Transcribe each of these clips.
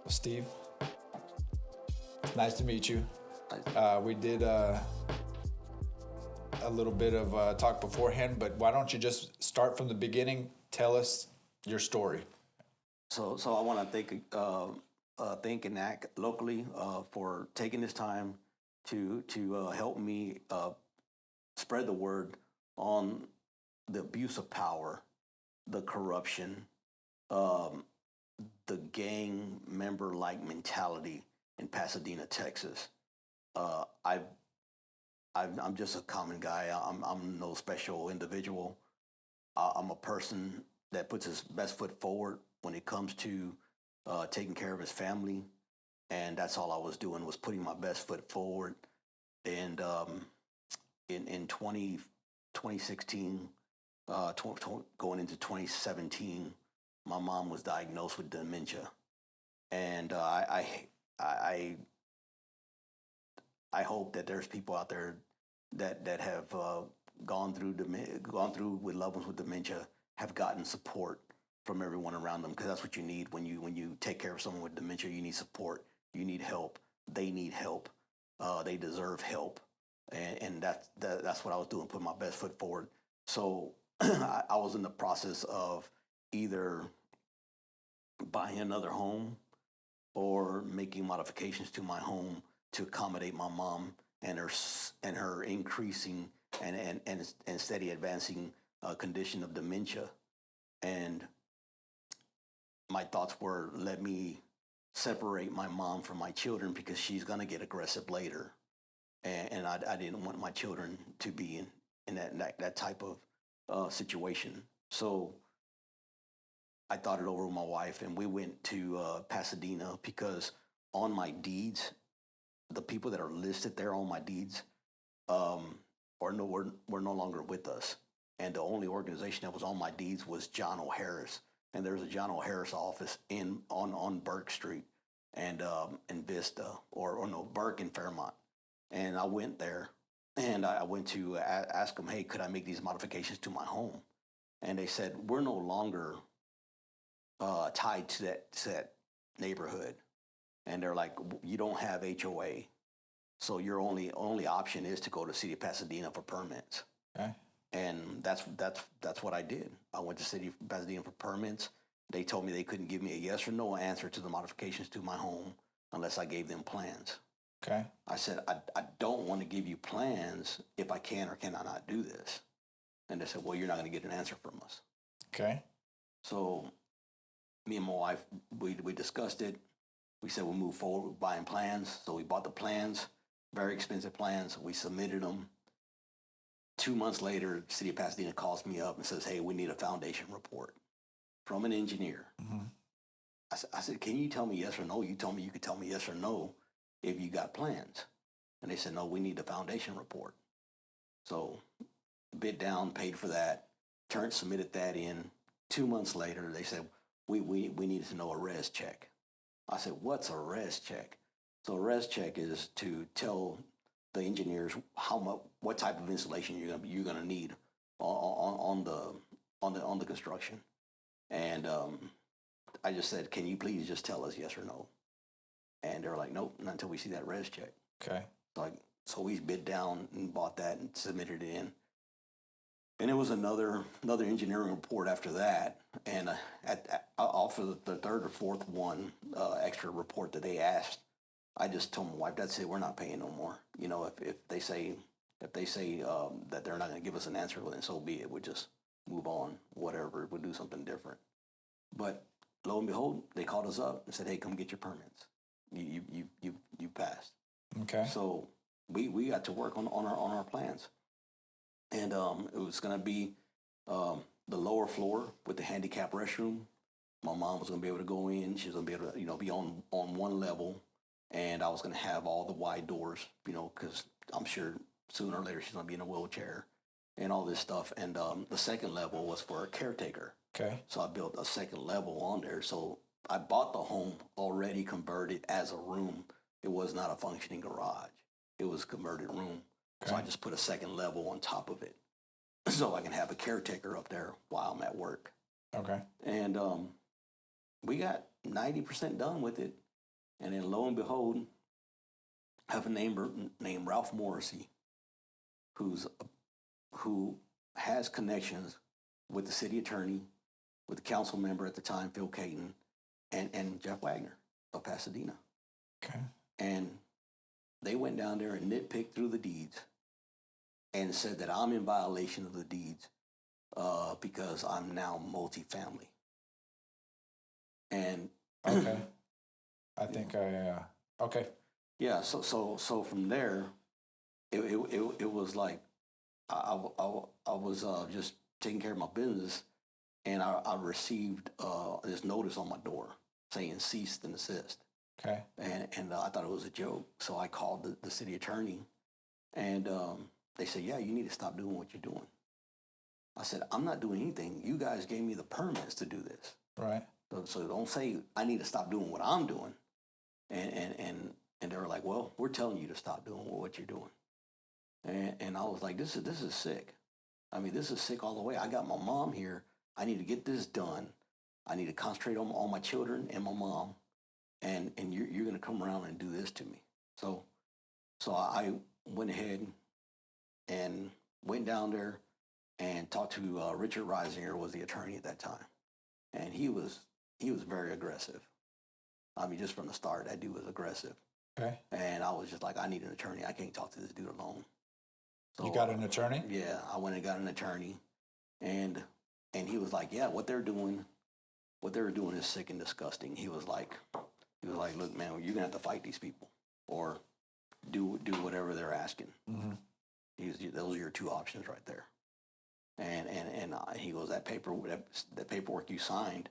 Steve, nice to meet you. We did a little bit of talk beforehand, but why don't you just start from the beginning? Tell us your story. So I want to thank and act locally for taking this time to help me spread the word on the abuse of power, the corruption, the gang member-like mentality in Pasadena, Texas. I'm just a common guy. I'm no special individual. I'm a person that puts his best foot forward when it comes to taking care of his family, and that's all I was doing, was putting my best foot forward. And in 2016, going into 2017, my mom was diagnosed with dementia, and I hope that there's people out there that have gone through with loved ones with dementia, have gotten support from everyone around them, because that's what you need when you take care of someone with dementia. You need support, you need help, they need help, they deserve help, and that's what I was doing, putting my best foot forward. So I was in the process of either buying another home or making modifications to my home to accommodate my mom and her increasing and steady advancing condition of dementia. And my thoughts were, let me separate my mom from my children, because she's going to get aggressive later. And I didn't want my children to be in that type of situation. So I thought it over with my wife, and we went to Pasadena, because on my deeds, the people that are listed there on my deeds were no longer with us. And the only organization that was on my deeds was John O'Harris. And there's a John O'Harris office on Burke Street and in Vista, or no, Burke and Fairmont. And I went there, and I went to ask them, hey, could I make these modifications to my home? And they said, we're no longer tied to that neighborhood. And they're like, you don't have HOA, so your only option is to go to City of Pasadena for permits. Okay. And that's what I did. I went to City of Pasadena for permits. They told me they couldn't give me a yes or no answer to the modifications to my home unless I gave them plans. Okay. I said, I don't want to give you plans if I can or cannot not do this. And they said, well, you're not going to get an answer from us. Okay. So me and my wife, we discussed it. We said we'll move forward with buying plans. So we bought the plans, very expensive plans. We submitted them. 2 months later, City of Pasadena calls me up and says, hey, we need a foundation report from an engineer. Mm-hmm. I said, can you tell me yes or no? You told me you could tell me yes or no if you got plans. And they said, no, we need the foundation report. So bid down, paid for that, submitted that in. 2 months later, they said, we needed to know a res check. I said, what's a res check? So a res check is to tell the engineers what type of installation you're gonna need on the construction. And I just said, can you please just tell us yes or no? And they were like, nope, not until we see that res check. Okay. So we bid down and bought that and submitted it in. And it was another engineering report after that. And for the third or fourth one, extra report that they asked, I just told my wife, that's it, we're not paying no more. You know, if they say that they're not going to give us an answer, then so be it. We'll just move on, whatever. We'll do something different. But lo and behold, they called us up and said, hey, come get your permits. You passed. Okay. So we got to work on our plans. And it was going to be the lower floor with the handicap restroom. My mom was going to be able to go in. She was going to be able to, be on one level. And I was going to have all the wide doors, because I'm sure sooner or later she's going to be in a wheelchair and all this stuff. And the second level was for a caretaker. Okay. So I built a second level on there. So I bought the home already converted as a room. It was not a functioning garage. It was a converted room. Okay. So I just put a second level on top of it so I can have a caretaker up there while I'm at work. Okay. And we got 90% done with it. And then lo and behold, I have a neighbor named Ralph Morrissey, who has connections with the city attorney, with the council member at the time, Phil Caton, and Jeff Wagner of Pasadena. Okay. And they went down there and nitpicked through the deeds and said that I'm in violation of the deeds because I'm now multifamily. And Okay. I think okay. yeah, so from there, it was like I was just taking care of my business, and I received this notice on my door saying cease and desist. Okay. And I thought it was a joke, so I called the city attorney, and they said, yeah, you need to stop doing what you're doing. I said, I'm not doing anything. You guys gave me the permits to do this. Right. So don't say I need to stop doing what I'm doing. And they were like, well, we're telling you to stop doing what you're doing. And I was like, this is sick. I mean, this is sick all the way. I got my mom here. I need to get this done. I need to concentrate on my children and my mom. And you're going to come around and do this to me. So I went ahead and went down there and talked to Richard Reisinger, was the attorney at that time. And he was very aggressive. I mean, just from the start, that dude was aggressive. Okay. And I was just like, I need an attorney. I can't talk to this dude alone. So, You got an attorney? Yeah, I went and got an attorney, and he was like, yeah, what they were doing is sick and disgusting. He was like, look, man, you're gonna have to fight these people or do whatever they're asking. Mm-hmm. Those are your two options right there. And he goes, that paperwork you signed,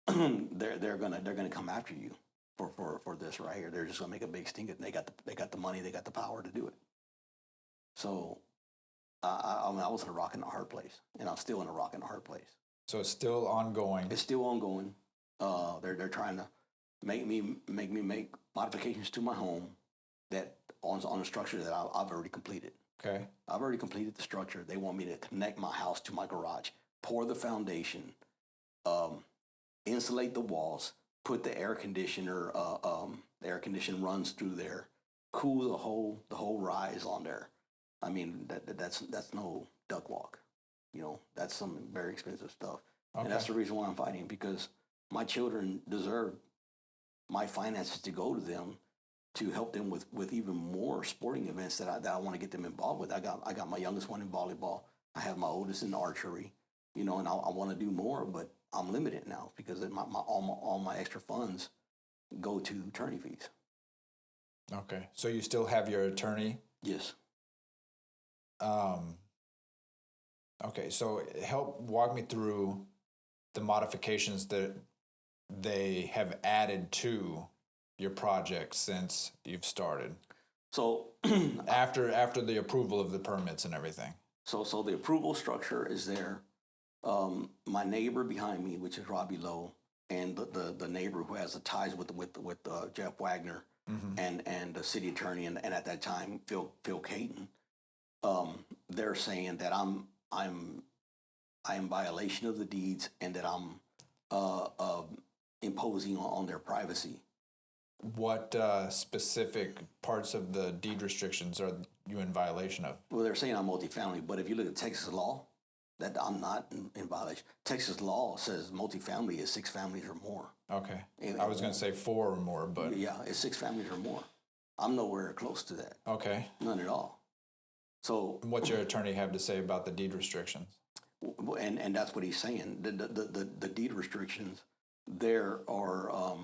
they're gonna come after you for this right here. They're just gonna make a big stink. They got the money, they got the power to do it. So I was in a rock and a hard place, and I'm still in a rock and a hard place. So it's still ongoing. It's still ongoing. They're trying to make me make modifications to my home that on a structure that I've already completed. Okay. I've already completed the structure. They want me to connect my house to my garage, pour the foundation, insulate the walls, put the air conditioner. The air condition runs through there, cool the whole rise on there. I mean, that's no duck walk. You know, that's some very expensive stuff. Okay. And that's the reason why I'm fighting, because my children deserve my finances to go to them to help them with even more sporting events that I want to get them involved with. I got my youngest one in volleyball. I have my oldest in archery, you know, and I want to do more, but I'm limited now because all my extra funds go to attorney fees. Okay. So you still have your attorney? Yes. Okay, so help walk me through the modifications that they have added to your project since you've started. So after the approval of the permits and everything. So the approval structure is there. My neighbor behind me, which is Robbie Lowe, and the neighbor who has the ties with Jeff Wagner, mm-hmm. and the city attorney, and at that time Phil Caton. They're saying that I'm in violation of the deeds and that I'm imposing on their privacy. What specific parts of the deed restrictions are you in violation of? Well, they're saying I'm multifamily, but if you look at Texas law, that I'm not in violation. Texas law says multifamily is 6 families or more. Okay. I was going to say 4 or more, but... Yeah, it's 6 families or more. I'm nowhere close to that. Okay. None at all. So... What's your attorney have to say about the deed restrictions? And that's what he's saying. The deed restrictions, there are,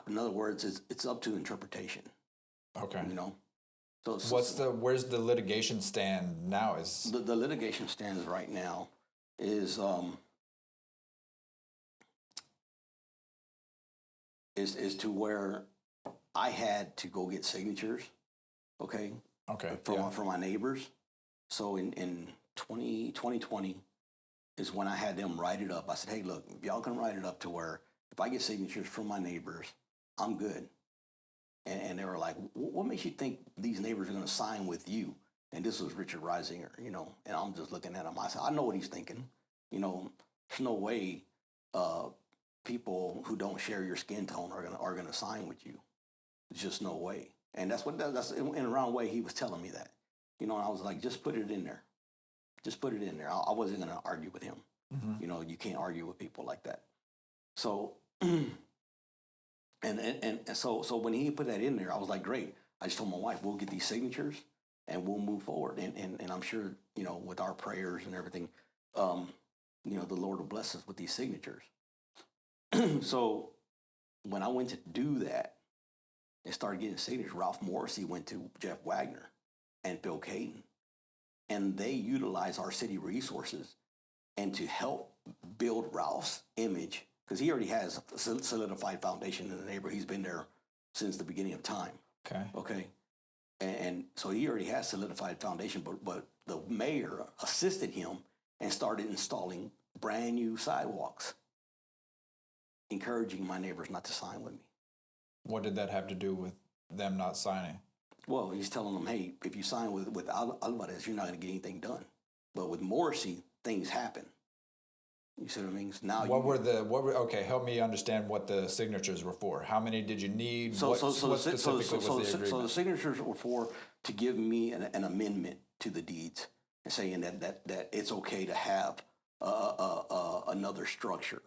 in other words, it's up to interpretation. Okay. You know? Where's the litigation stand now? Is the litigation stands right now is to where I had to go get signatures, okay? Okay. From my neighbors. So in 2020 is when I had them write it up. I said, hey, look, if y'all can write it up to where if I get signatures from my neighbors, I'm good. And they were like, what makes you think these neighbors are going to sign with you? And this was Richard Reisinger, you know, and I'm just looking at him. I said, I know what he's thinking. You know, there's no way people who don't share your skin tone are gonna sign with you. There's just no way. And that's in a round way he was telling me that. You know, and I was like, just put it in there. Just put it in there. I wasn't gonna argue with him. Mm-hmm. You know, you can't argue with people like that. So, and so when he put that in there, I was like, great. I just told my wife, we'll get these signatures and we'll move forward. And I'm sure, you know, with our prayers and everything, you know, the Lord will bless us with these signatures. So when I went to do that and started getting signatures, Ralph Morrissey went to Jeff Wagner and Phil Caton, and they utilized our city resources and to help build Ralph's image, because he already has a solidified foundation in the neighborhood. He's been there since the beginning of time. Okay. And so he already has solidified foundation, but the mayor assisted him and started installing brand new sidewalks, encouraging my neighbors not to sign with me. What did that have to do with them not signing? Well, he's telling them, hey, if you sign with Alvarez, you're not going to get anything done. But with Morrissey, things happen. You see what I mean? So now okay, help me understand what the signatures were for. How many did you need? So what specifically was the agreement? So the signatures were for to give me an amendment to the deeds and saying that it's okay to have another structure,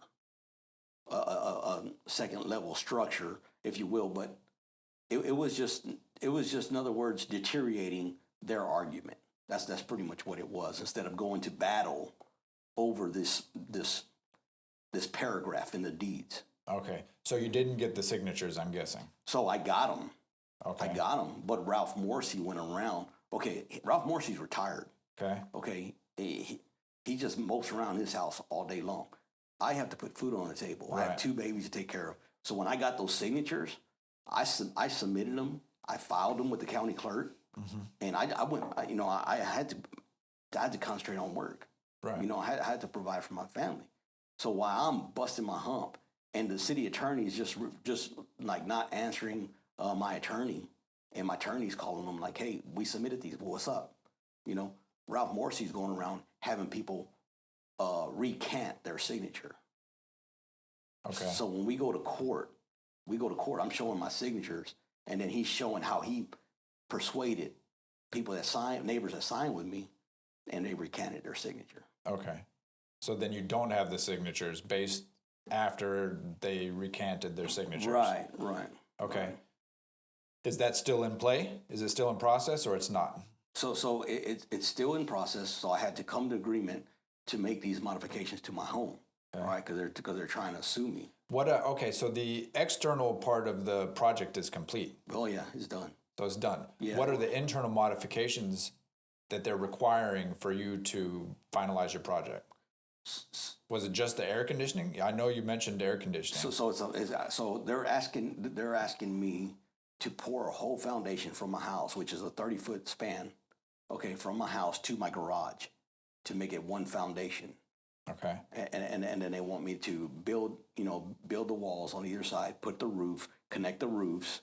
a second level structure, if you will. But it was just, in other words, deteriorating their argument. That's pretty much what it was. Instead of going to battle over this paragraph in the deeds. Okay, so you didn't get the signatures, I'm guessing. So I got them. Okay. I got them, but Ralph Morrissey went around. Okay, Ralph Morrissey's retired. Okay. Okay, he just mopes around his house all day long. I have to put food on the table. Right. I have 2 babies to take care of. So when I got those signatures, I submitted them. I filed them with the county clerk, and I went. You know, I had to concentrate on work. Right. You know, I had to provide for my family. So while I'm busting my hump, and the city attorney is just like not answering my attorney, and my attorney's calling them like, "Hey, we submitted these. Well, what's up?" You know, Ralph Morrissey's going around having people recant their signature. Okay. So when we go to court, I'm showing my signatures, and then he's showing how he persuaded neighbors that signed with me, and they recanted their signature. Okay. So then you don't have the signatures based after they recanted their signatures. Right. Okay. Right. Is that still in play? Is it still in process or it's not? So it's still in process. So I had to come to agreement to make these modifications to my home, Okay. right? Because they're trying to sue me. Okay, so the external part of the project is complete. Oh yeah, it's done. So it's done. Yeah. What are the internal modifications that they're requiring for you to finalize your project? Was it just the air conditioning? I know you mentioned air conditioning. So they're asking me to pour a whole foundation from my house, which is a 30-foot span, okay, from my house to my garage, to make it one foundation. Okay. And then they want me to build the walls on either side, put the roof, connect the roofs,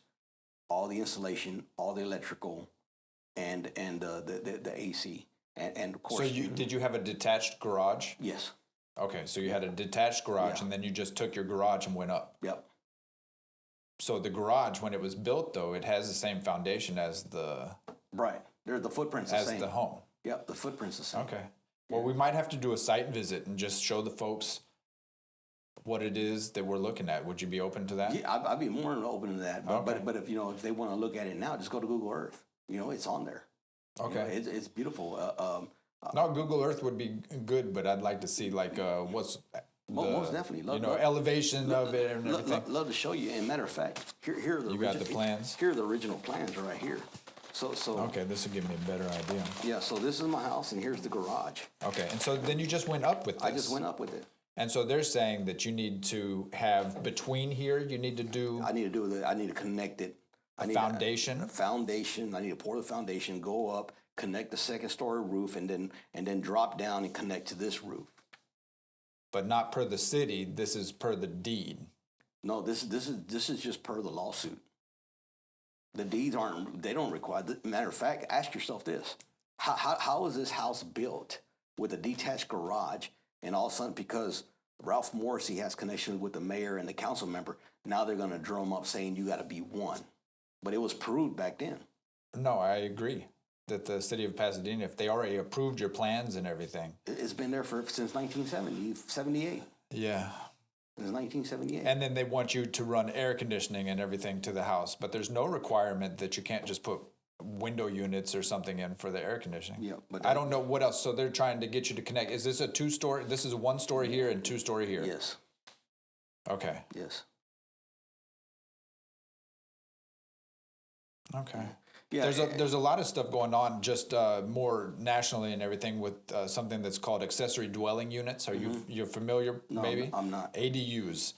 all the insulation, all the electrical, and the AC, and of course. So did you have a detached garage? Yes. Okay, so you had a detached garage, Yeah. and then you just took your garage and went up. Yep. So the garage, when it was built, though, it has the same foundation as the Right. The footprint's the same. as the home. Yep. The footprint's the same. Okay. Well, we might have to do a site visit and just show the folks what it is that we're looking at. Would you be open to that? Yeah, I'd be more than open to that. But Okay. but if they want to look at it now, just go to Google Earth. You know, it's on there. Okay. You know, it's beautiful. No, Google Earth would be good, but I'd like to see what's most definitely. elevation of it and everything. Love to show you. And matter of fact, here are the You got the plans? Here are the original plans right here. So Okay, this will give me a better idea. yeah. So this is my house, and here's the garage. Okay, and so then you just went up with this. I just went up with it. And so they're saying that you need to have between here, you need to do I need to connect it. I need foundation? A foundation. I need to pour the foundation, go up, connect the second story roof, and then drop down and connect to this roof. But not per the city. This is per the deed. No, this is just per the lawsuit. The deeds don't require. Matter of fact, ask yourself this: how is this house built with a detached garage, and all of a sudden because Ralph Morrissey has connection with the mayor and the council member. Now they're going to drum up saying you got to be one. But it was proved back then. No, I agree that the city of Pasadena, if they already approved your plans and everything. It's been there since 1978. Yeah. Since 1978. And then they want you to run air conditioning and everything to the house. But there's no requirement that you can't just put window units or something in for the air conditioning. Yeah, but I don't know what else. So they're trying to get you to connect. Is this a 2-story? This is a 1-story here and 2-story here? Yes. Okay. Yes. Okay. Yeah. There's a lot of stuff going on just more nationally and everything with something that's called accessory dwelling units. Are you're familiar? No, maybe I'm not. ADUs.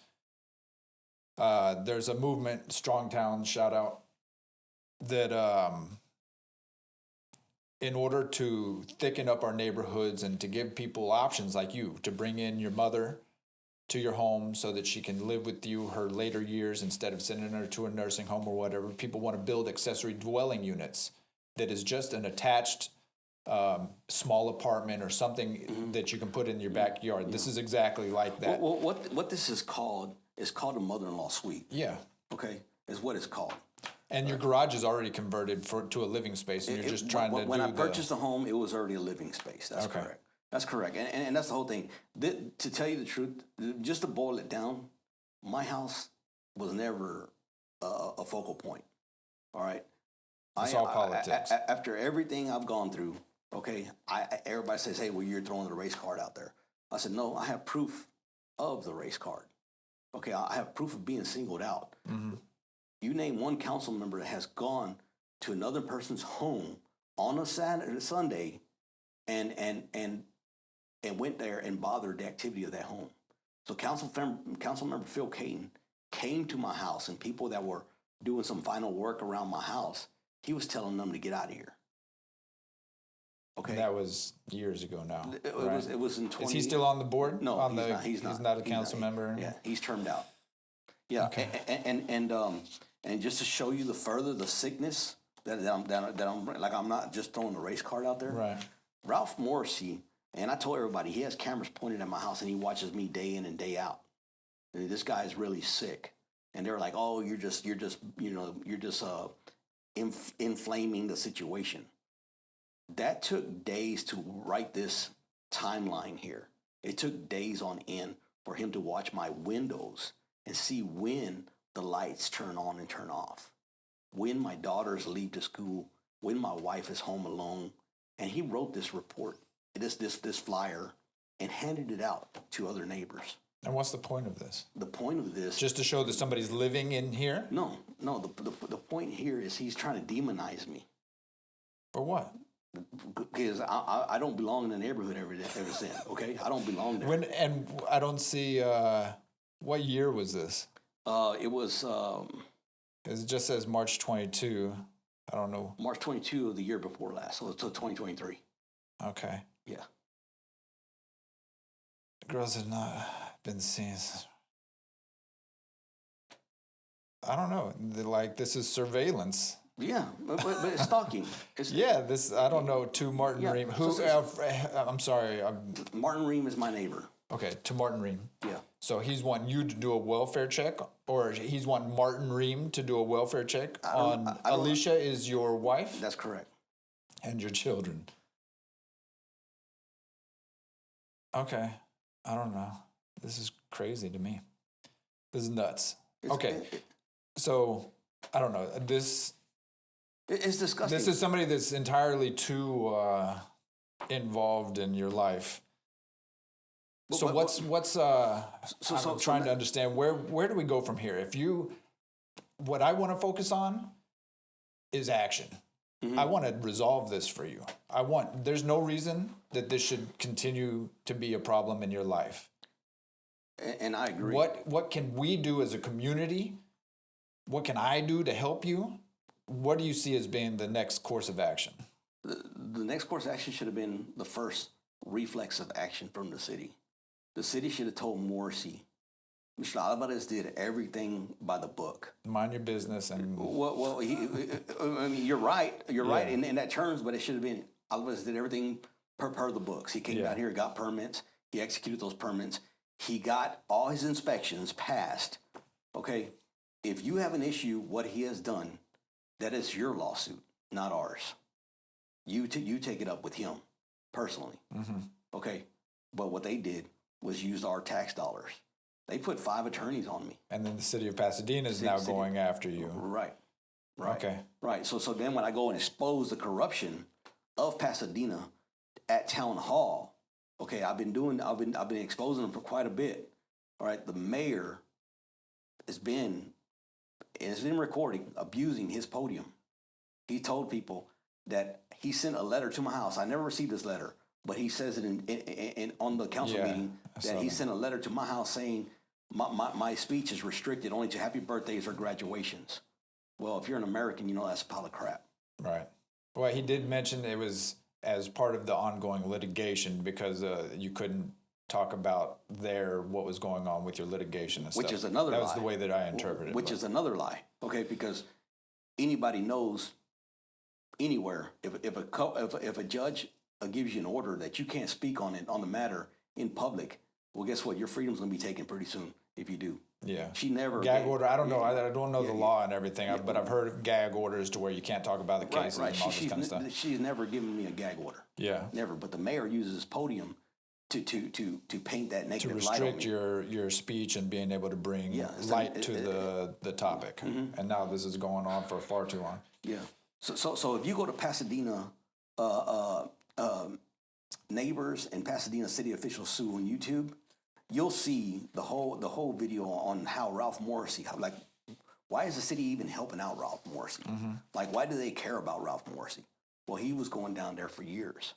There's a movement, Strong Town, shout out, that in order to thicken up our neighborhoods and to give people options like you to bring in your mother to your home so that she can live with you her later years instead of sending her to a nursing home or whatever. People want to build accessory dwelling units that is just an attached small apartment or something that you can put in your backyard. Yeah. This is exactly like that. Well, what this is called a mother-in-law suite. Yeah. Okay, is what it's called. And your garage is already converted to a living space, and you're just trying to when I purchased the home, it was already a living space. That's correct. That's correct. And that's the whole thing. To tell you the truth, just to boil it down, my house was never a focal point. All right? It's all politics. After everything I've gone through, okay, everybody says, hey, well, you're throwing the race card out there. I said, no, I have proof of the race card. Okay, I have proof of being singled out. Mm-hmm. You name one council member that has gone to another person's home on a Sunday and went there and bothered the activity of that home. So council member Phil Caton came to my house, and people that were doing some final work around my house, he was telling them to get out of here. Okay, that was years ago now. It was in 20. Is he still on the board? No, he's not. He's not a council member. Yeah, he's termed out. Yeah, okay. And just to show you the sickness that I'm like, I'm not just throwing the race card out there. Right. Ralph Morrissey, and I told everybody, he has cameras pointed at my house, and he watches me day in and day out. And this guy is really sick, and they're like, "Oh, you're just inflaming the situation." That took days to write this timeline here. It took days on end for him to watch my windows and see when the lights turn on and turn off, when my daughters leave to school, when my wife is home alone. And he wrote this report, this flyer, and handed it out to other neighbors. And what's the point of this? The point of this... Just to show that somebody's living in here? No. The point here is he's trying to demonize me. For what? Because I don't belong in the neighborhood ever since, okay? I don't belong there. And I don't see... what year was this? It was... It just says March 22. I don't know. March 22 of the year before last, so it's 2023. Okay. Yeah. The girls have not been seen. I don't know. This is surveillance. Yeah, but it's stalking. I don't know, to Martin Ream. I'm sorry. Martin Ream is my neighbor. Okay, to Martin Ream. Yeah. So he's wanting you to do a welfare check, or he's wanting Martin Ream to do a welfare check on Alicia is your wife? That's correct. And your children. Okay. I don't know. This is crazy to me. This is nuts. So, I don't know. It's disgusting. This is somebody that's entirely too involved in your life. So I'm trying to understand where do we go from here? What I want to focus on is action. Mm-hmm. I want to resolve this for you. There's no reason that this should continue to be a problem in your life. And I agree. What can we do as a community? What can I do to help you? What do you see as being the next course of action? The next course of action should have been the first reflex of action from the city. The city should have told Morrissey, Mr. Alvarez did everything by the book. Mind your business. And well, I mean, you're right. You're right in that terms, but it should have been Alvarez did everything per the books. He came down here, got permits. He executed those permits. He got all his inspections passed. Okay, if you have an issue, what he has done, that is your lawsuit, not ours. You take it up with him personally. Okay, but what they did was use our tax dollars. They put 5 attorneys on me. And then the city of Pasadena is now going after you. Right. Okay. Right. So then when I go and expose the corruption of Pasadena at town hall, okay, I've been exposing them for quite a bit. All right. The mayor has been recording, abusing his podium. He told people that he sent a letter to my house. I never received this letter, but he says it in on the council meeting that he sent a letter to my house saying my speech is restricted only to happy birthdays or graduations. Well, if you're an American, you know that's a pile of crap. Right. Well, he did mention it was as part of the ongoing litigation because you couldn't talk about what was going on with your litigation and stuff. Which is another lie. That was the way that I interpreted it. Which is another lie, okay? Because anybody knows anywhere if a judge gives you an order that you can't speak on the matter in public, well, guess what? Your freedom's going to be taken pretty soon if you do. Yeah. She never gag order. I don't know. I don't know the law and everything, but I've heard of gag orders to where you can't talk about the cases and all this kind of stuff. She's never given me a gag order. Yeah. Never. But the mayor uses his podium to paint that negative light on me. To restrict your speech and being able to bring light to the topic. And now this is going on for far too long. Yeah. So if you go to Pasadena, neighbors and Pasadena city officials sue on YouTube, you'll see the whole video on how Ralph Morrissey, why is the city even helping out Ralph Morrissey? Like, why do they care about Ralph Morrissey? Well, he was going down there for years,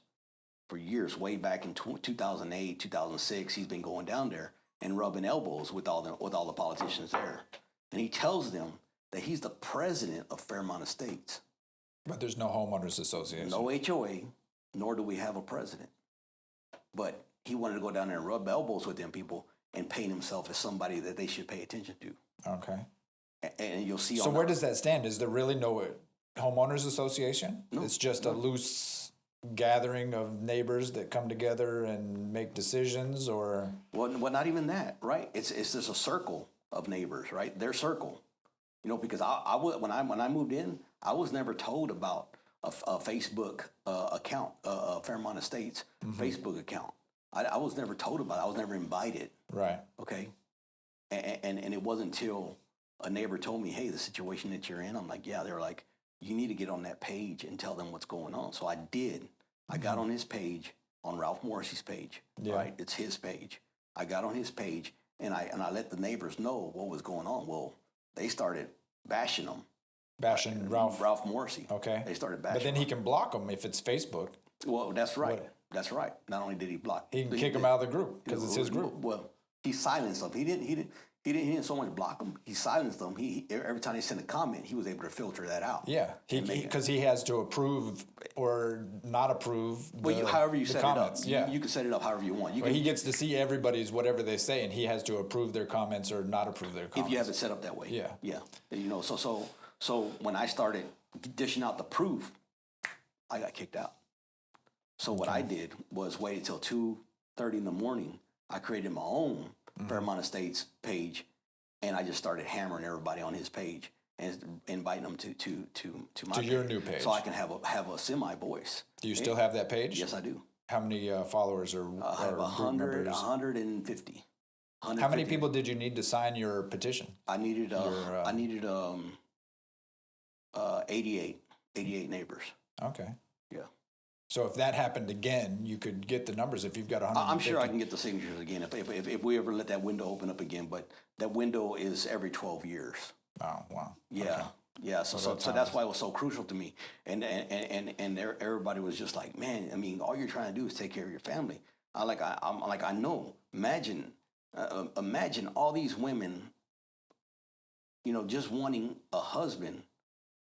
way back in 2008, 2006. He's been going down there and rubbing elbows with all the politicians there, and he tells them that he's the president of Fairmont Estates. But there's no homeowners association. No HOA, nor do we have a president. But he wanted to go down there and rub elbows with them people and paint himself as somebody that they should pay attention to. Okay. And you'll see. So where does that stand? Is there really no homeowners association? No. It's just a loose gathering of neighbors that come together and make decisions, or? Well, not even that, right? It's just a circle of neighbors, right? Their circle. You know, because when I moved in, I was never told about a Facebook account, Fairmont Estates Facebook account. I was never told about it. I was never invited. Right. Okay. And it wasn't until a neighbor told me, hey, the situation that you're in, I'm like, yeah. They were like, you need to get on that page and tell them what's going on. So I did. I got on his page, on Ralph Morrissey's page, right? It's his page. I got on his page and I let the neighbors know what was going on. Well, they started bashing him. Bashing Ralph Morrissey. Okay. They started bashing But then he can block them if it's Facebook. Well, that's right. That's right. Not only did he block, he can kick them out of the group because it's his group. Well, he silenced them. He didn't so much block them. He silenced them. He every time they sent a comment, he was able to filter that out. Yeah, because he has to approve or not approve. However you set comments. it up. You can set it up however you want. He gets to see everybody's whatever they say, and he has to approve their comments or not approve their comments. If you have it set up that way. Yeah. You know, so when I started dishing out the proof, I got kicked out. So what I did was wait until 2:30 in the morning. I created my own Fairmont Estates page, and I just started hammering everybody on his page and inviting them to my your new page, so I can have a semi voice. Do you still have that page? Yes, I do. How many followers are? I have 150. How many people did you need to sign your petition? I needed 88 neighbors. Okay. Yeah. So if that happened again, you could get the numbers if you've got 150. I'm sure I can get the signatures again if we ever let that window open up again. But that window is every 12 years. Oh, wow. Yeah. Okay. Yeah. So that's why it was so crucial to me. And everybody was just like, man, I mean, all you're trying to do is take care of your family. I know. Imagine all these women, you know, just wanting a husband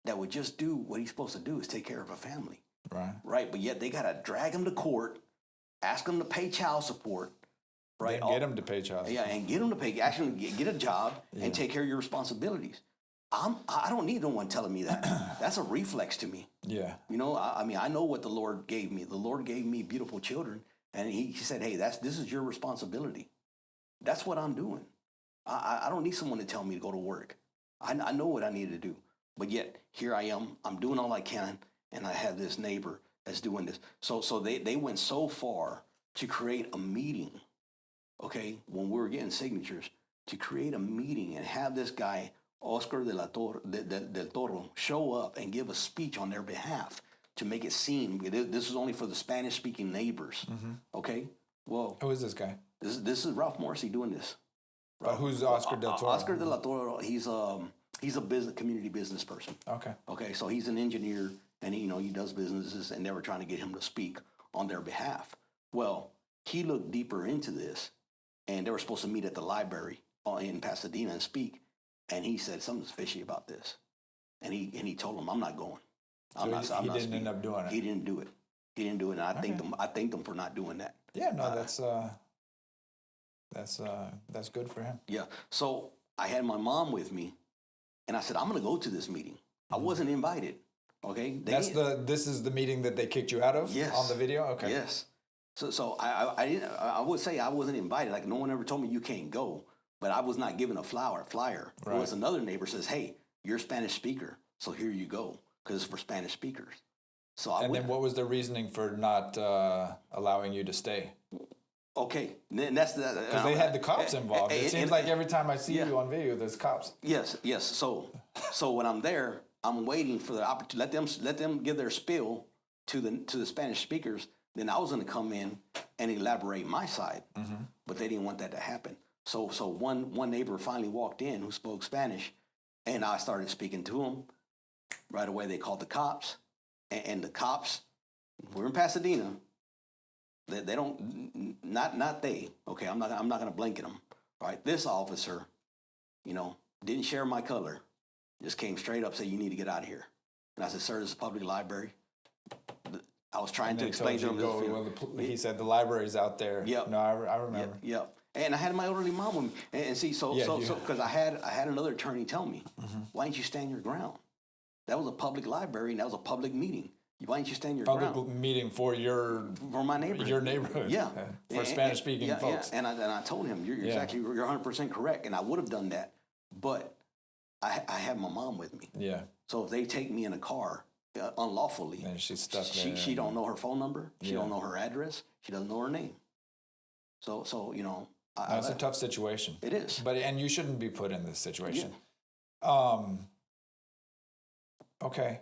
that would just do what he's supposed to do, is take care of a family. Right. But yet they got to drag him to court, ask him to pay child support. Right. Then get him to pay child support. Yeah, and get him to pay, actually get a job and take care of your responsibilities. I don't need no one telling me that. That's a reflex to me. Yeah. You know, I mean, I know what the Lord gave me. The Lord gave me beautiful children, and he said, hey, this is your responsibility. That's what I'm doing. I don't need someone to tell me to go to work. I know what I need to do. But yet, here I am. I'm doing all I can, and I have this neighbor that's doing this. So they went so far to create a meeting, okay, when we were getting signatures, to create a meeting and have this guy, Oscar del Toro, show up and give a speech on their behalf to make it seem this is only for the Spanish-speaking neighbors, okay? Well, Who is this guy? this is Ralph Morrissey doing this. But who's Oscar del Toro? Oscar del Toro, he's a community business person. Okay. Okay, so he's an engineer, and he does businesses, and they were trying to get him to speak on their behalf. Well, he looked deeper into this, and they were supposed to meet at the library in Pasadena and speak, and he said something's fishy about this, and he told them, I'm not going. I'm not He didn't speaking. end up doing it. He didn't do it. He didn't do it, and I thank them for not doing that. Yeah, no, that's good for him. Yeah. So I had my mom with me, and I said, I'm going to go to this meeting. I wasn't invited. Okay. This is the meeting that they kicked you out of. Yes. On the video. Okay. Yes. So I didn't. I would say I wasn't invited. Like no one ever told me you can't go, but I was not given a flyer. Right. It was another neighbor says, hey, you're a Spanish speaker, so here you go, because it's for Spanish speakers. So I And went. then what was the reasoning for not allowing you to stay? Okay, and that's the Because they had the cops involved. It seems like every time I see you on video, there's cops. Yes. So when I'm there, I'm waiting for the opportunity. Let them give their spiel to the Spanish speakers. Then I was going to come in and elaborate my side, but they didn't want that to happen. So one neighbor finally walked in who spoke Spanish, and I started speaking to him. Right away, they called the cops, and the cops. We're in Pasadena. They don't not they. Okay, I'm not going to blanket them. All right, this officer, didn't share my color. Just came straight up, said, you need to get out of here. And I said, sir, this is a public library. I was trying to explain to him. He said the library's out there. Yep. No, I remember. Yep. And I had my elderly mom with me. And see, so because I had another attorney tell me, why didn't you stand your ground? That was a public library and that was a public meeting. Why didn't you stand your ground? Public meeting for my neighborhood. Your neighborhood. Yeah. For Spanish speaking folks. Yeah. And I told him, you're 100% correct. And I would have done that. But I have my mom with me. Yeah. So if they take me in a car unlawfully, and she's stuck there. She don't know her phone number. She don't know her address. She doesn't know her name. So That's a tough situation. It is. And you shouldn't be put in this situation. Yeah. Okay.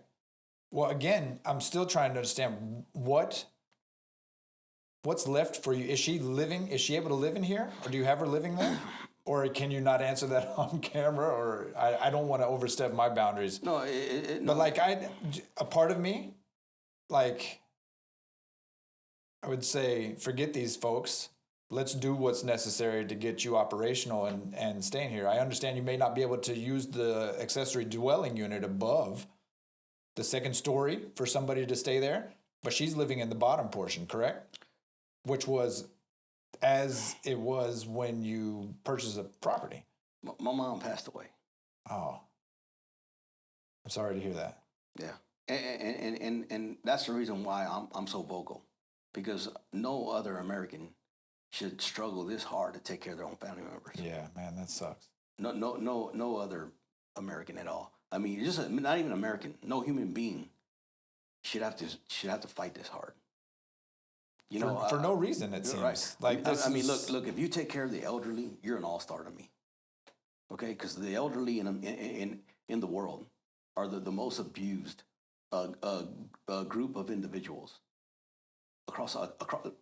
Well, again, I'm still trying to understand what's left for you. Is she able to live in here? Or do you have her living there? Or can you not answer that on camera? Or I don't want to overstep my boundaries. No, but a part of me, I would say, forget these folks. Let's do what's necessary to get you operational and staying here. I understand you may not be able to use the accessory dwelling unit above the second story for somebody to stay there, but she's living in the bottom portion, correct? Which was as it was when you purchased the property. My mom passed away. Oh, I'm sorry to hear that. Yeah, and that's the reason why I'm so vocal, because no other American should struggle this hard to take care of their own family members. Yeah, man, that sucks. No other American at all. I mean, just not even American. No human being should have to fight this hard. For no reason, it seems. Right. Like look. If you take care of the elderly, you're an all-star to me. Okay, because the elderly in the world are the most abused group of individuals across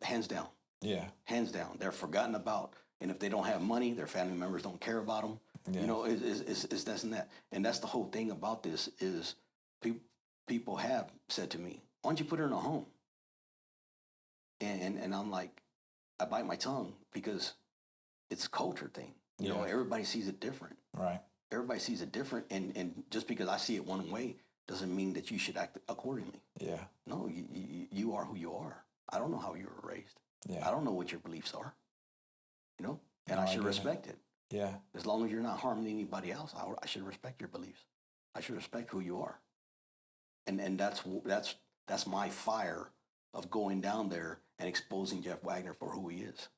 hands down. Yeah, hands down. They're forgotten about, and if they don't have money, their family members don't care about them. Yeah. It's this and that, and that's the whole thing about this is people have said to me, "Why don't you put her in a home?" And I'm like, I bite my tongue because it's a culture thing. Everybody sees it different. Right. Everybody sees it different, and just because I see it one way doesn't mean that you should act accordingly. Yeah. No, you are who you are. I don't know how you were raised. Yeah. I don't know what your beliefs are. And I should respect it. Yeah. As long as you're not harming anybody else, I should respect your beliefs. I should respect who you are. And that's my fire of going down there and exposing Jeff Wagner for who he is.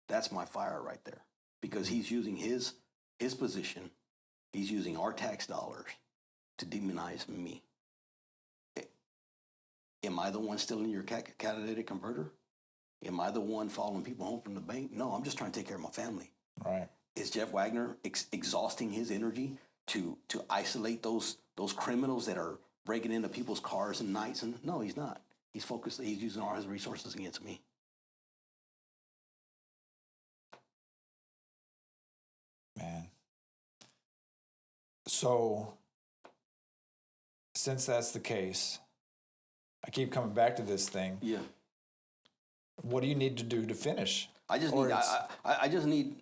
That's my fire right there, because he's using his position, he's using our tax dollars to demonize me. Am I the one stealing your catalytic converter? Am I the one following people home from the bank? No, I'm just trying to take care of my family. Right. Is Jeff Wagner exhausting his energy to isolate those criminals that are breaking into people's cars and nights? And no, he's not. He's focused. He's using all his resources against me. Man. So, since that's the case, I keep coming back to this thing. Yeah. What do you need to do to finish? I just need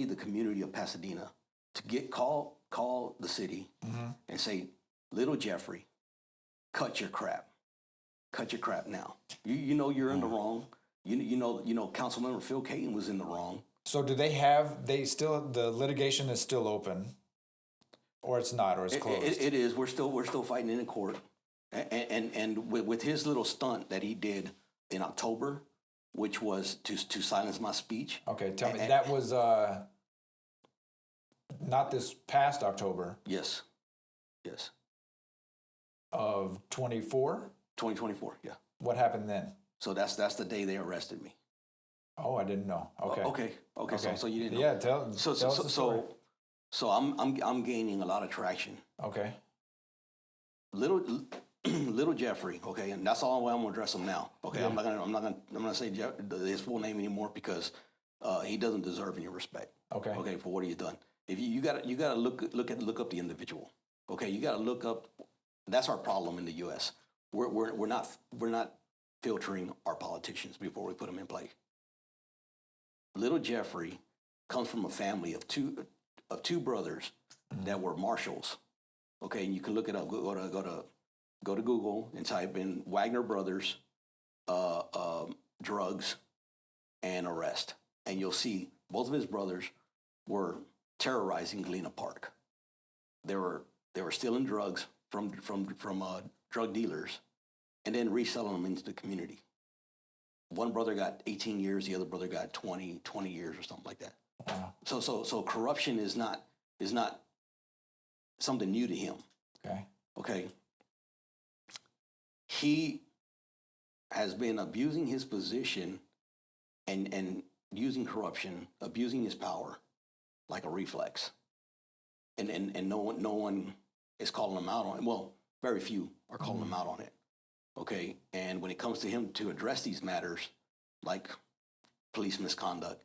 the community of Pasadena to call the city and say, little Jeffrey, cut your crap now. You know you're in the wrong. You know Councilmember Phil Caton was in the wrong. So do the litigation is still open, or it's not, or it's closed? It is. We're still fighting in court, and with his little stunt that he did in October, which was to silence my speech. Okay, tell me, that was not this past October. Yes. Of 24? 2024, yeah. What happened then? So that's the day they arrested me. Oh, I didn't know. Okay. Okay. So you didn't know. Yeah, tell us the story. So I'm gaining a lot of traction. Okay. Little Jeffrey, okay, and that's all I'm gonna address him now. Okay, Yeah. I'm not gonna say his full name anymore, because he doesn't deserve any respect. Okay. For what he's done. If you gotta look up the individual. Okay, you gotta look up. That's our problem in the U.S. We're not filtering our politicians before we put them in place. Little Jeffrey comes from a family of two brothers that were marshals. Okay, and you can look it up. Go to Google and type in Wagner Brothers, drugs and arrest, and you'll see both of his brothers were terrorizing Galena Park. They were stealing drugs from drug dealers, and then reselling them into the community. One brother got 18 years, the other brother got 20 years or something like that. Wow. So corruption is not something new to him. Okay. He has been abusing his position and using corruption, abusing his power like a reflex. And no one is calling him out on it. Well, very few are calling him out on it. Okay. And when it comes to him to address these matters, like police misconduct,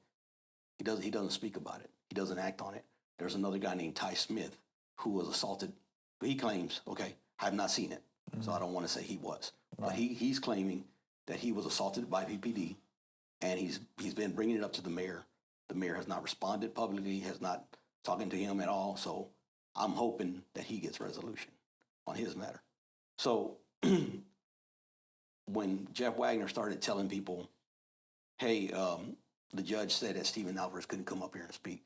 he doesn't speak about it. He doesn't act on it. There's another guy named Ty Smith who was assaulted. He claims, okay, I have not seen it, so I don't want to say he was. Right. But he's claiming that he was assaulted by PPD, and he's been bringing it up to the mayor. The mayor has not responded publicly, has not talking to him at all. So I'm hoping that he gets resolution on his matter. So when Jeff Wagner started telling people, hey, the judge said that Steve Alvarez couldn't come up here and speak.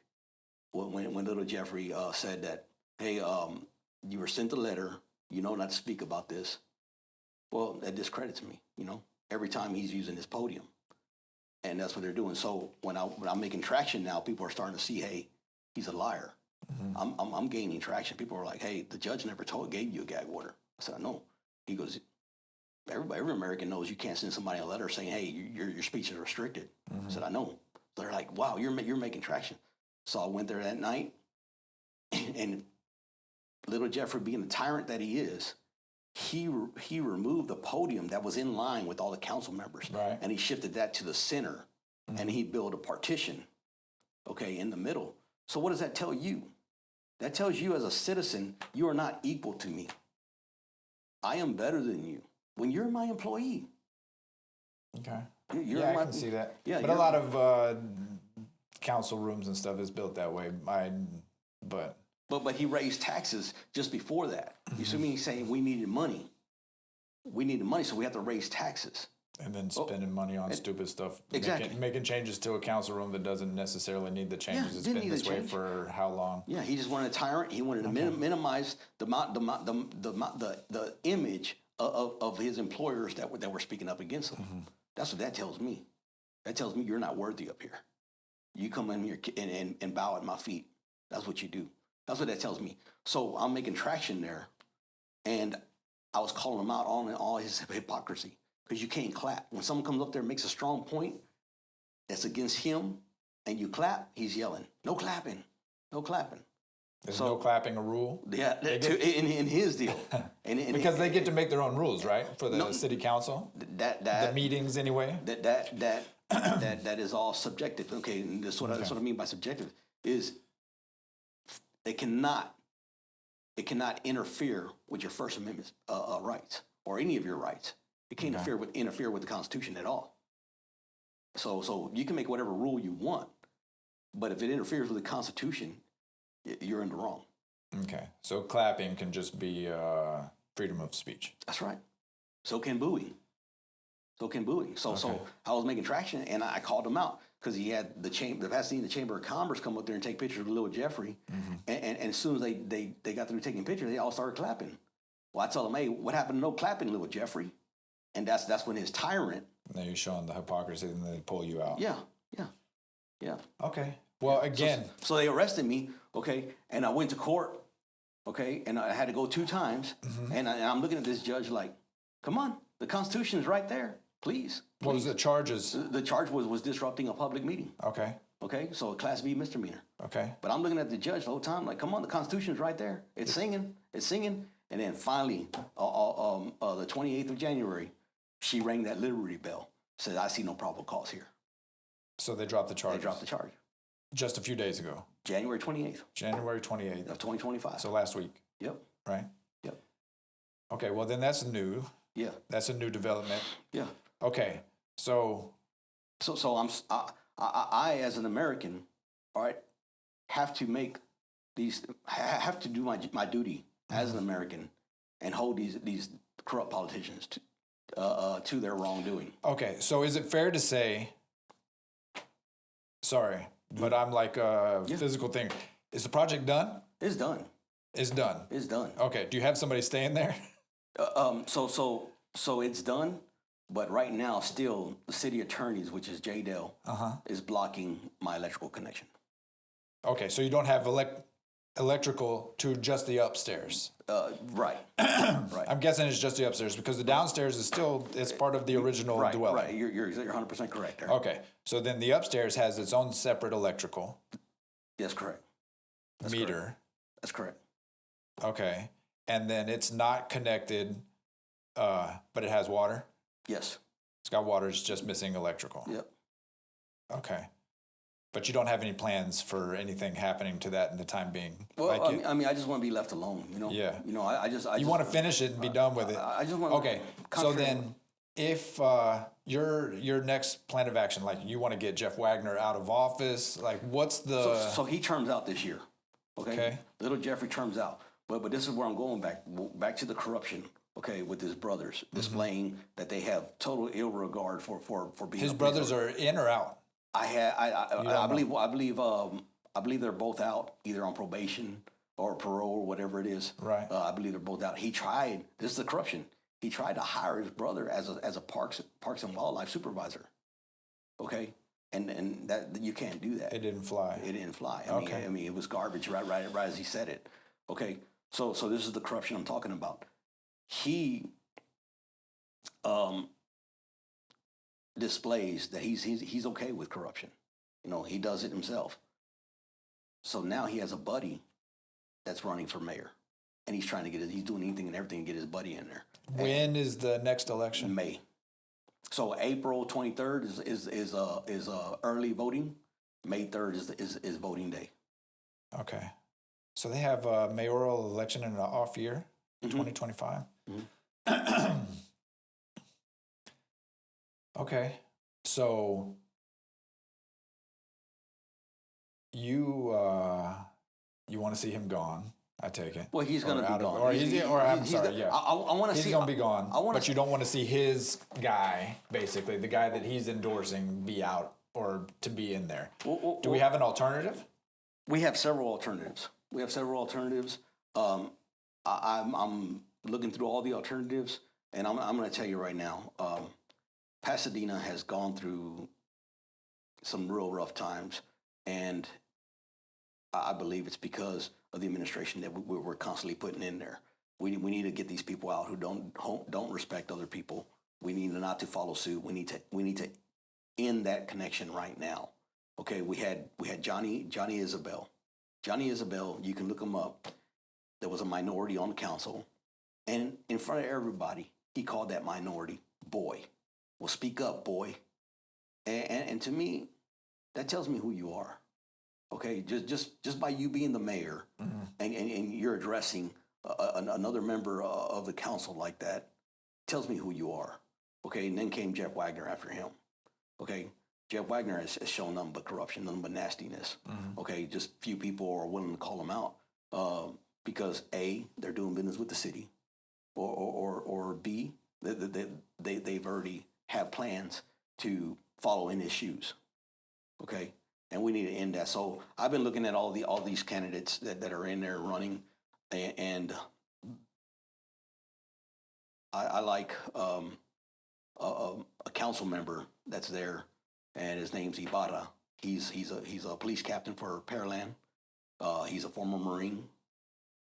When little Jeffrey said that, hey, you were sent a letter, you know not to speak about this. Well, that discredits me, every time he's using this podium. And that's what they're doing. So when I'm making traction now, people are starting to see, hey, he's a liar. I'm gaining traction. People are like, hey, the judge never gave you a gag order. I said, I know. He goes, every American knows you can't send somebody a letter saying, hey, your speech is restricted. I said, I know. They're like, wow, you're making traction. So I went there that night, and little Jeffrey, being the tyrant that he is, he removed the podium that was in line with all the council members, right, and he shifted that to the center, and he built a partition, okay, in the middle. So what does that tell you? That tells you as a citizen, you are not equal to me. I am better than you when you're my employee. Okay. I can see that. Yeah, but a lot of council rooms and stuff is built that way. But he raised taxes just before that. You see me saying we needed money. We needed money, so we have to raise taxes. And then spending money on stupid stuff. Exactly. Making changes to a council room that doesn't necessarily need the changes. It's been this way for how long? Yeah, he just wanted a tyrant. He wanted to minimize the image of his employers that were speaking up against him. That's what that tells me. That tells me you're not worthy up here. You come in here and bow at my feet. That's what you do. That's what that tells me. So I'm making traction there, and I was calling him out on all his hypocrisy, because you can't clap. When someone comes up there and makes a strong point that's against him, and you clap, he's yelling, "No clapping, no clapping." There's no clapping a rule? Yeah, in his deal. Because they get to make their own rules, right? For the city council? The meetings anyway? That is all subjective. Okay, and that's what I mean by subjective, is it cannot interfere with your First Amendment rights, or any of your rights. It can't interfere with the Constitution at all. So you can make whatever rule you want, but if it interferes with the Constitution, you're in the wrong. Okay, so clapping can just be freedom of speech. That's right. So can booing. So I was making traction, and I called him out, because he had the Pasadena Chamber of Commerce come up there and take pictures of little Jeffrey, and as soon as they got through taking pictures, they all started clapping. Well, I told him, "Hey, what happened to no clapping, little Jeffrey?" And that's when his tyrant. Now you're showing the hypocrisy, and they pull you out. Yeah. Okay. Well, again. So they arrested me, okay, and I went to court, okay, and I had to go 2 times, and I'm looking at this judge like, "Come on, the Constitution's right there. Please." What was the charges? The charge was disrupting a public meeting. Okay. Okay, so a Class B misdemeanor. Okay. But I'm looking at the judge the whole time like, "Come on, the Constitution's right there. It's singing. And then finally, the 28th of January, she rang that Liberty Bell. Said, "I see no probable cause here." So they dropped the charge. They dropped the charge. Just a few days ago. January 28th. January 28th. Of 2025. So last week. Yep. Right? Yep. Okay, well then that's new. Yeah. That's a new development. Yeah. Okay, so I as an American, all right, have to do my duty as an American, and hold these corrupt politicians to their wrongdoing. Okay, so is it fair to say, sorry, but I'm like a physical thing. Is the project done? It's done. It's done. It's done. Okay, do you have somebody staying there? So it's done, but right now still the city attorneys, which is J-Dell, is blocking my electrical connection. Okay, so you don't have electrical to just the upstairs. Right. Right. I'm guessing it's just the upstairs, because the downstairs is still, it's part of the original dwelling. Right. You're 100% correct there. Okay, so then the upstairs has its own separate electrical Yes, correct. meter. Correct. That's correct. Okay, and then it's not connected, but it has water? Yes. It's got water, it's just missing electrical. Yep. Okay. But you don't have any plans for anything happening to that in the time being? Well, like I mean, I just want to be left alone, you know? Yeah. You know, I just you want to finish it and be done with it? I just want Okay, so then if your next plan of action, like you want to get Jeff Wagner out of office, like what's the... So he terms out this year, okay? Little Jeffrey terms out. But this is where I'm going back to the corruption, okay, with his brothers, displaying that they have total ill regard for being... His brothers are in or out? I believe they're both out, either on probation or parole or whatever it is. Right. I believe they're both out. This is the corruption. He tried to hire his brother as a parks and wildlife supervisor. Okay, and that you can't do that. It didn't fly. It didn't fly. Okay. I mean, it was garbage. Right as he said it. Okay, so this is the corruption I'm talking about. He displays that he's okay with corruption. You know, he does it himself. So now he has a buddy that's running for mayor, and he's trying to he's doing anything and everything to get his buddy in there. When is the next election? May. So April 23rd is early voting. May 3rd is voting day. Okay. So they have a mayoral election in an off year, 2025? Okay. So you want to see him gone, I take it. Well, he's going to be gone. I want to see... He's going to be gone, but you don't want to see his guy, basically, the guy that he's endorsing, be out or to be in there. Do we have an alternative? We have several alternatives. I'm looking through all the alternatives, and I'm going to tell you right now, Pasadena has gone through some real rough times. And I believe it's because of the administration that we're constantly putting in there. We need to get these people out who don't respect other people. We need not to follow suit. We need to end that connection right now. Okay, we had Johnny Isabel. Johnny Isabel, you can look him up. There was a minority on the council, and in front of everybody, he called that minority boy. Well, speak up, boy. And to me, that tells me who you are. Okay, just by you being the mayor, and you're addressing another member of the council like that, tells me who you are. Okay, and then came Jeff Wagner after him. Okay, Jeff Wagner has shown nothing but corruption, nothing but nastiness. Okay, just few people are willing to call him out because A, they're doing business with the city, or B, they've already have plans to follow in his shoes. Okay, and we need to end that. So I've been looking at all these candidates that are in there running, and I like a council member that's there, and his name's Ibarra. He's a police captain for Pearland. He's a former Marine,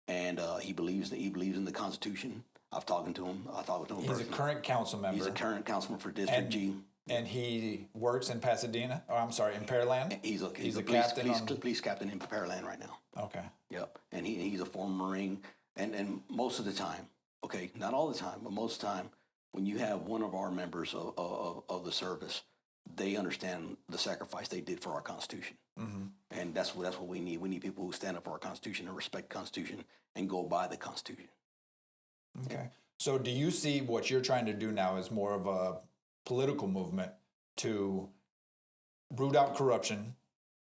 and he believes in the Constitution. I've talked to him. He's personally. A current council member. He's a current councilman for District G. And he works in Pasadena. Oh, I'm sorry, in Pearland. He's a police captain in Pearland right now. Okay. Yep. And he's a former Marine. And most of the time, okay, not all the time, but most of the time, when you have one of our members of the service, they understand the sacrifice they did for our Constitution. And that's what we need. We need people who stand up for our Constitution and respect the Constitution and go by the Constitution. Okay. So do you see what you're trying to do now as more of a political movement to root out corruption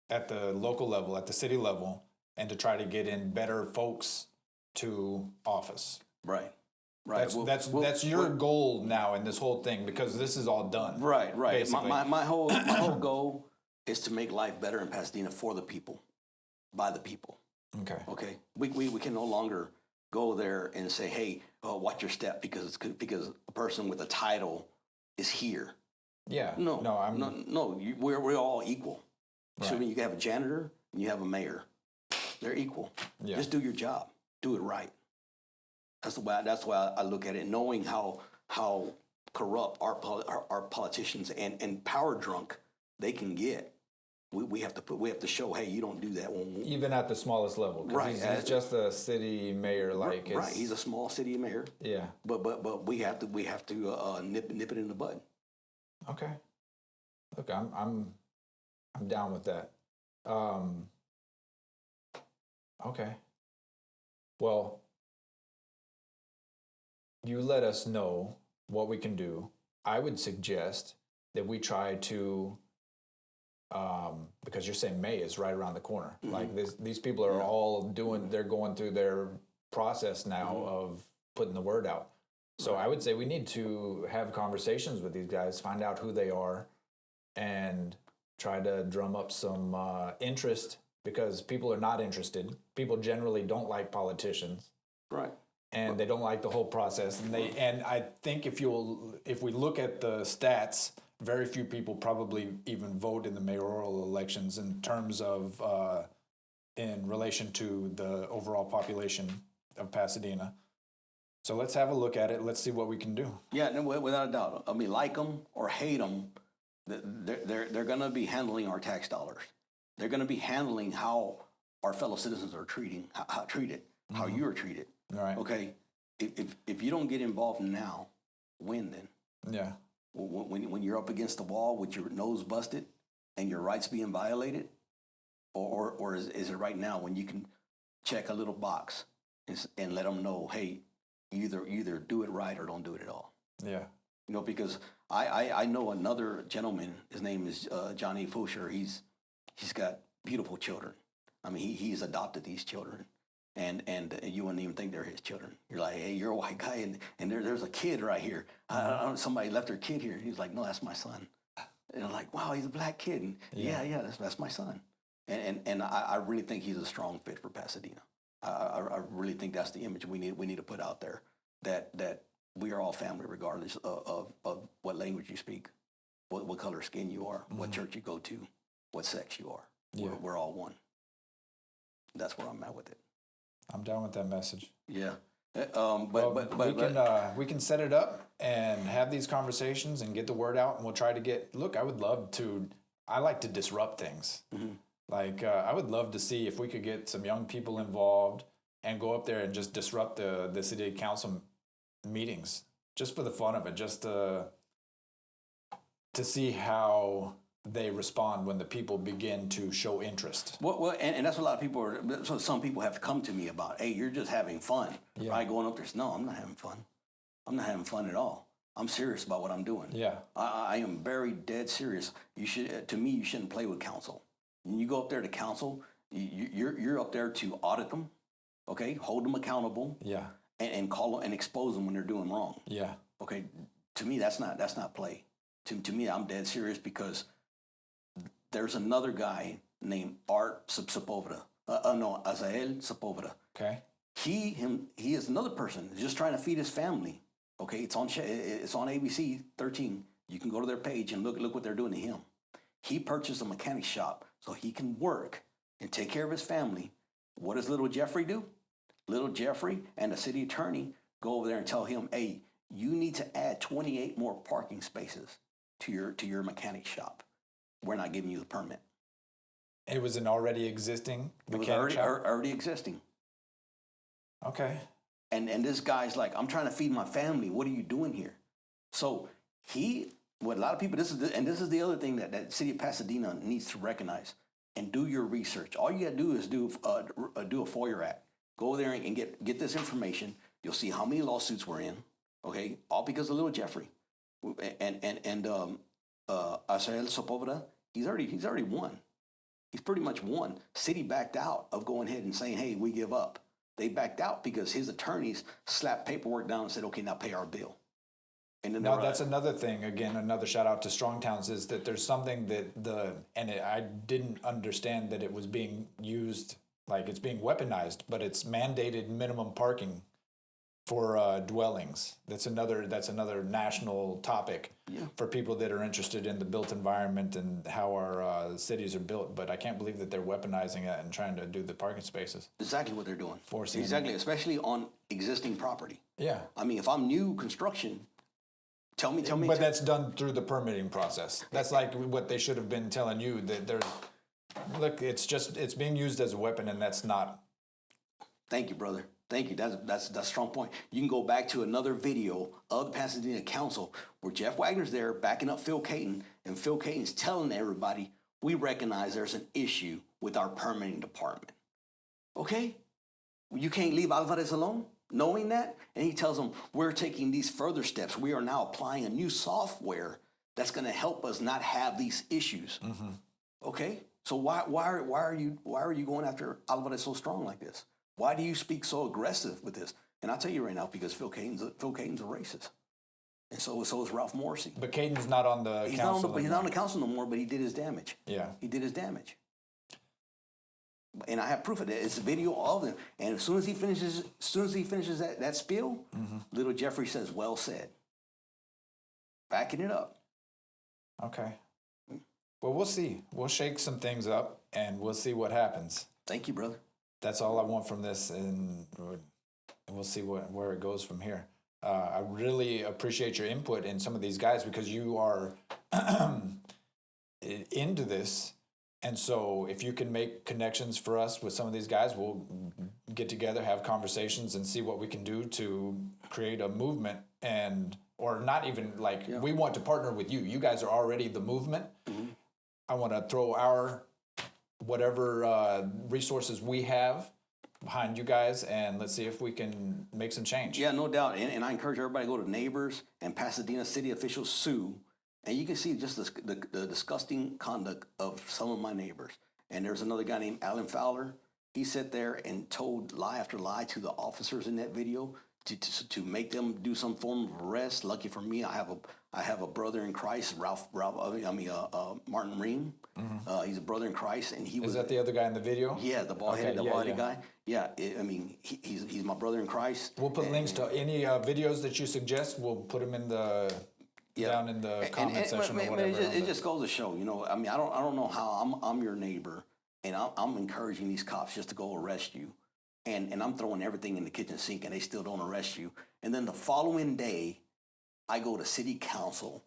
at the local level, at the city level, and to try to get in better folks to office? Right. That's your goal now in this whole thing, because this is all done. Right. My whole goal is to make life better in Pasadena for the people, by the people. Okay. We can no longer go there and say, hey, watch your step because a person with a title is here. Yeah. We're all equal. Right. So when you have a janitor and you have a mayor, they're equal. Yeah. Just do your job. Do it right. That's why I look at it, knowing how corrupt our politicians and power drunk they can get. We have to show, hey, you don't do that one. Even at the smallest level, right? He's just a city mayor, like right. He's a small city mayor. Yeah. But we have to nip it in the bud. Okay. Look, I'm down with that. Okay. Well, you let us know what we can do. I would suggest that we try to, because you're saying May is right around the corner. Like these people are all they're going through their process now of putting the word out. So I would say we need to have conversations with these guys, find out who they are, and try to drum up some interest, because people are not interested. People generally don't like politicians. Right. And they don't like the whole process. And I think if we look at the stats, very few people probably even vote in the mayoral elections in terms of in relation to the overall population of Pasadena. So let's have a look at it. Let's see what we can do. Yeah, no, without a doubt. I mean, like them or hate them, they're going to be handling our tax dollars. They're going to be handling how our fellow citizens are treated, how you are treated. Right. Okay. If you don't get involved now, when then? Yeah. When you're up against the wall with your nose busted and your rights being violated, or is it right now when you can check a little box and let them know, hey, either do it right or don't do it at all. Yeah. Because I know another gentleman. His name is Johnny Fusher. He's got beautiful children. I mean, he's adopted these children. And you wouldn't even think they're his children. You're like, hey, you're a white guy, and there's a kid right here. Somebody left their kid here. He's like, no, that's my son. And I'm like, wow, he's a black kid. And yeah, that's my son. And I really think he's a strong fit for Pasadena. I really think that's the image we need to put out there, that we are all family regardless of what language you speak, what color skin you are, what church you go to, what sex you are. Yeah. We're all one. That's where I'm at with it. I'm down with that message. Yeah. We can set it up and have these conversations and get the word out, and we'll try to get. Look, I would love to. I like to disrupt things. Mm-hmm. Like I would love to see if we could get some young people involved and go up there and just disrupt the city council meetings, just for the fun of it, just to see how they respond when the people begin to show interest. Well, and that's what a lot of people are. So some people have come to me about, hey, you're just having fun, right? Going up there. No, I'm not having fun. I'm not having fun at all. I'm serious about what I'm doing. Yeah, I am very dead serious. You should, to me, you shouldn't play with council. When you go up there to council, you're up there to audit them, okay? Hold them accountable. Yeah. And call them and expose them when they're doing wrong. Yeah. Okay. To me, that's not play. To me, I'm dead serious because there's another guy named Art Sepulveda. Azael Sepulveda. Okay. He is another person just trying to feed his family. Okay, it's on ABC 13. You can go to their page and look what they're doing to him. He purchased a mechanic shop so he can work and take care of his family. What does little Jeffrey do? Little Jeffrey and the city attorney go over there and tell him, hey, you need to add 28 more parking spaces to your mechanic shop. We're not giving you the permit. It was an already existing mechanic It was shop? already existing. Okay. And this guy's like, I'm trying to feed my family. What are you doing here? So what a lot of people, this is the other thing that city of Pasadena needs to recognize and do your research. All you got to do is do a FOIA act. Go there and get this information. You'll see how many lawsuits we're in. Okay, all because of little Jeffrey, and Azael Sepulveda. He's already won. He's pretty much won. City backed out of going ahead and saying, hey, we give up. They backed out because his attorneys slapped paperwork down and said, okay, now pay our bill. And then that's another thing. Again, another shout out to Strong Towns is that there's something that I didn't understand that it was being used, like it's being weaponized, but it's mandated minimum parking for dwellings. That's another national topic for people that are interested in the built environment and how our cities are built. But I can't believe that they're weaponizing that and trying to do the parking spaces. Exactly what they're doing. Forcing exactly, especially on existing property. Yeah. I mean, if I'm new construction, tell me. But that's done through the permitting process. That's like what they should have been telling you that there's. Look, it's being used as a weapon, and that's not. Thank you, brother. Thank you. That's a strong point. You can go back to another video of the Pasadena Council where Jeff Wagner's there backing up Phil Caton, and Phil Caton's telling everybody, we recognize there's an issue with our permitting department. Okay? You can't leave Alvarez alone knowing that? And he tells them, we're taking these further steps. We are now applying a new software that's going to help us not have these issues. Mm-hmm. Okay? So why are you going after Alvarez so strong like this? Why do you speak so aggressive with this? And I'll tell you right now, because Phil Caton's a racist. And so is Ralph Morrissey. But Caton's not on the council. He's not on the council no more, but he did his damage. Yeah. He did his damage. And I have proof of that. It's a video of him. And as soon as he finishes that spiel, mm-hmm. Little Jeffrey says, well said. Backing it up. Okay. Well, we'll see. We'll shake some things up, and we'll see what happens. Thank you, brother. That's all I want from this, and we'll see where it goes from here. I really appreciate your input in some of these guys because you are into this, and so if you can make connections for us with some of these guys, we'll get together, have conversations, and see what we can do to create a movement or not even like we want to partner with you. You guys are already the movement. Mm-hmm. I want to throw our whatever resources we have behind you guys, and let's see if we can make some change. Yeah, no doubt. And I encourage everybody to go to Neighbors and Pasadena city officials sue, and you can see just the disgusting conduct of some of my neighbors. And there's another guy named Alan Fowler. He sat there and told lie after lie to the officers in that video to make them do some form of arrest. Lucky for me, I have a brother in Christ, Martin Ream. Mm-hmm. He's a brother in Christ, and Is that the other guy in the video? Yeah, the bald-headed, guy. Yeah, he's my brother in Christ. We'll put links to any videos that you suggest. We'll put them in down in the comment section or whatever. It just goes to show, I don't know how I'm your neighbor, and I'm encouraging these cops just to go arrest you, and I'm throwing everything in the kitchen sink, and they still don't arrest you. And then the following day, I go to city council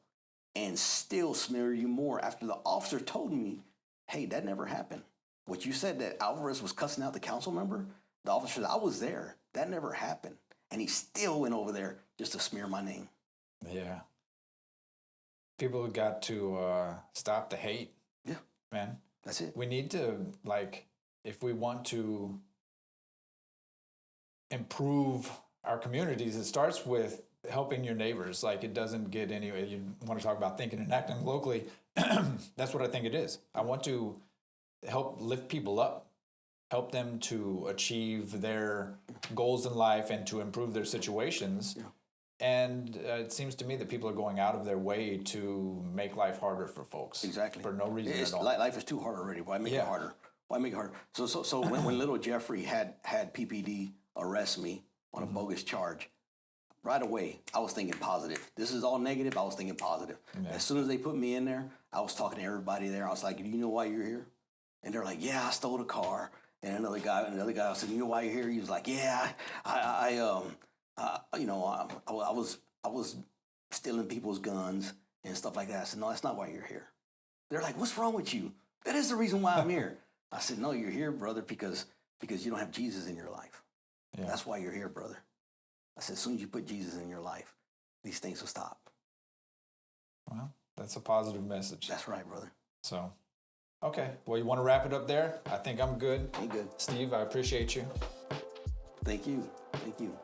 and still smear you more after the officer told me, hey, that never happened. What you said that Alvarez was cussing out the council member, the officer said, I was there. That never happened. And he still went over there just to smear my name. Yeah. People have got to stop the hate. Yeah. Man. That's it. We need to, like, if we want to improve our communities, it starts with helping your neighbors. Like, it doesn't get anywhere. You want to talk about thinking and acting locally. That's what I think it is. I want to help lift people up, help them to achieve their goals in life and to improve their situations. Yeah. And it seems to me that people are going out of their way to make life harder for folks. Exactly. For no reason at all. Life is too hard already. Why make it harder? Why make it harder? So when little Jeffrey had PPD arrest me on a bogus charge, right away, I was thinking positive. This is all negative. I was thinking positive. Yeah. As soon as they put me in there, I was talking to everybody there. I was like, do you know why you're here? And they're like, yeah, I stole a car. And another guy, I said, you know why you're here? He was like, yeah, I was stealing people's guns and stuff like that. I said, no, that's not why you're here. They're like, what's wrong with you? That is the reason why I'm here. I said, no, you're here, brother, because you don't have Jesus in your life. Yeah. That's why you're here, brother. I said, as soon as you put Jesus in your life, these things will stop. Well, that's a positive message. That's right, brother. So, okay. Well, you want to wrap it up there? I think I'm good. I'm good. Steve, I appreciate you. Thank you. Thank you.